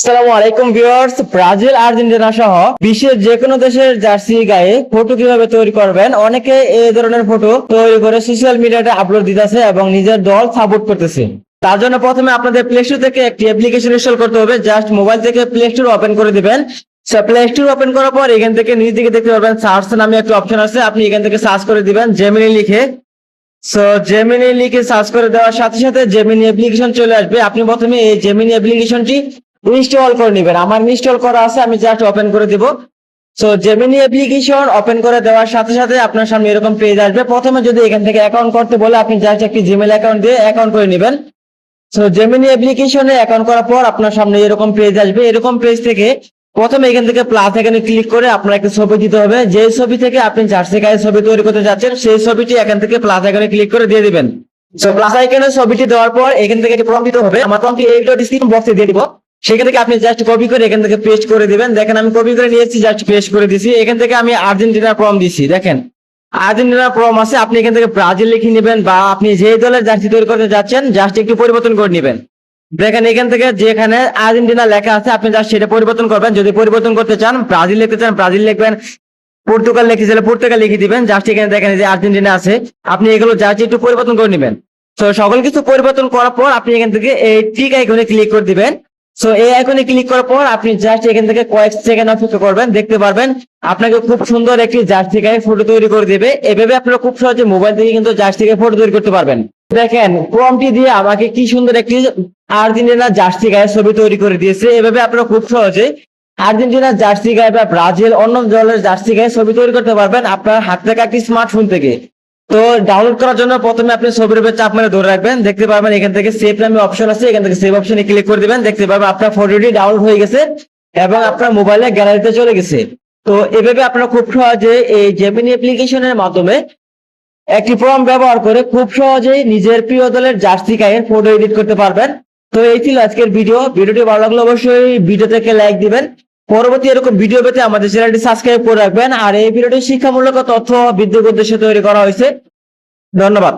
আসসালামু আলাইকুম viewers. Brazil, Argentina সহ বিশ্বের যে কোনো দেশের জার্সি গায়ে ফটো কিভাবে তৈরি করবেন, অনেকে এই ধরনের ফটো তৈরি করে সোশ্যাল মিডিয়াতে আপলোড দিতেছে এবং নিজের দল সাপোর্ট করতেছে। তার জন্য প্রথমে আপনাদের প্লে স্টোর থেকে একটি অ্যাপ্লিকেশন ইনস্টল করতে হবে। জাস্ট মোবাইল থেকে প্লে স্টোর ওপেন করে দিবেন। প্লে স্টোর ওপেন করার পর এখান থেকে নিচ দিকে দেখতে পারবেন সার্চ নামে একটা অপশন আছে। আপনি এখান থেকে সার্চ করে দিবেন জেমিনি লিখে। জেমিনি লিখে সার্চ করে দেওয়ার সাথে সাথে জেমিনি অ্যাপ্লিকেশন চলে আসবে। আপনি প্রথমে এই জেমিনি অ্যাপ্লিকেশনটি ইনস্টল করে নেবেন। আমার ইনস্টল করা আছে, আমি জাস্ট ওপেন করে দিব। জেমিনি অ্যাপ্লিকেশন ওপেন করে দেওয়ার সাথে সাথে আপনার সামনে এরকম পেজ আসবে। প্রথমে যদি এখান থেকে অ্যাকাউন্ট করতে বলে আপনি জাস্ট একটি জিমেল অ্যাকাউন্ট দিয়ে অ্যাকাউন্ট করে নেবেন। জেমিনি অ্যাপ্লিকেশনে অ্যাকাউন্ট করার পর আপনার সামনে এরকম পেজ আসবে। এরকম পেজ থেকে প্রথমে এখান থেকে প্লাস এখানে ক্লিক করে আপনার একটা ছবি দিতে হবে। যে ছবি থেকে আপনি জার্সি গায়ের ছবি তৈরি করতে যাচ্ছেন সেই ছবিটি এখান থেকে প্লাস এখানে ক্লিক করে দিয়ে দিবেন। প্লাস আইকনে ছবিটি দেওয়ার পর এখান থেকে একটি প্রম্পট দিতে হবে। আমার প্রম্পটটি এই ভিডিও ডেসক্রিপশন বক্সে দিয়ে দিব। সেখান থেকে আপনি জাস্ট কপি করে এখান থেকে পেস্ট করে দিবেন। দেখেন আমি কপি করে নিয়েছি, জাস্ট পেস্ট করে দিছি। এখান থেকে আমি আর্জেন্টিনার প্রম দিছি। দেখেন আর্জেন্টিনার প্রম আছে। আপনি এখান থেকে ব্রাজিল লিখে নেবেন বা আপনি যে দলের জার্সি তৈরি করতে যাচ্ছেন জাস্ট একটু পরিবর্তন করে নেবেন। দেখেন এখান থেকে যেখানে আর্জেন্টিনা লেখা আছে আপনি জাস্ট সেটা পরিবর্তন করবেন। যদি পরিবর্তন করতে চান, ব্রাজিল লিখতে চান ব্রাজিল লিখবেন, পর্তুগাল লিখতে চাইলে পর্তুগাল লিখে দিবেন। জাস্ট এখানে দেখেন যে আর্জেন্টিনা আছে, আপনি এগুলো জাস্ট একটু পরিবর্তন করে নেবেন। সকল কিছু পরিবর্তন করার পর আপনি এখান থেকে এই টিক আইকনে ক্লিক করে দিবেন। এই আইকনে ক্লিক করার পর আপনি জাস্ট এখান থেকে কয়েক সেকেন্ড অপেক্ষা করবেন। দেখতে পারবেন আপনাকে খুব সুন্দর একটি জার্সি গায়ে ফটো তৈরি করে দেবে। এভাবে আপনারা খুব সহজে মোবাইল থেকে কিন্তু জার্সি গায়ে ফটো তৈরি করতে পারবেন। দেখেন প্রম্পটটি দিয়ে আমাকে কি সুন্দর একটি আর্জেন্টিনা জার্সি গায়ে ছবি তৈরি করে দিয়েছে। এভাবে আপনারা খুব সহজে আর্জেন্টিনা জার্সি গায়ে বা ব্রাজিল অন্য দলের জার্সি গায়ে ছবি তৈরি করতে পারবেন আপনার হাত থেকে একটি স্মার্টফোন থেকে। ডাউনলোড করার জন্য প্রথমে আপনি ছবির উপর চাপ মেরে ধরে রাখবেন। দেখতে পারবেন এখান থেকে সেভ নামে অপশন আছে, এখান থেকে সেভ অপশনে ক্লিক করে দিবেন। দেখতে পারবেন আপনার ফটোটি ডাউনলোড হয়ে গেছে এবং আপনার মোবাইলে গ্যালারিতে চলে গেছে। এভাবে আপনারা খুব সহজে এই জেমিনি অ্যাপ্লিকেশনের মাধ্যমে একটি প্রম্পট ব্যবহার করে খুব সহজেই নিজের প্রিয় দলের জার্সি গায়ের ফটো এডিট করতে পারবেন। এই ছিল আজকের ভিডিওটি ভালো লাগলে অবশ্যই ভিডিও থেকে লাইক দিবেন। পরবর্তী এরকম ভিডিও পেতে আমাদের চ্যানেলটি সাবস্ক্রাইব করে রাখবেন। আর এই ভিডিওটি শিক্ষামূলক তথ্য বৃদ্ধির উদ্দেশ্যে তৈরি করা হয়েছে। ধন্যবাদ।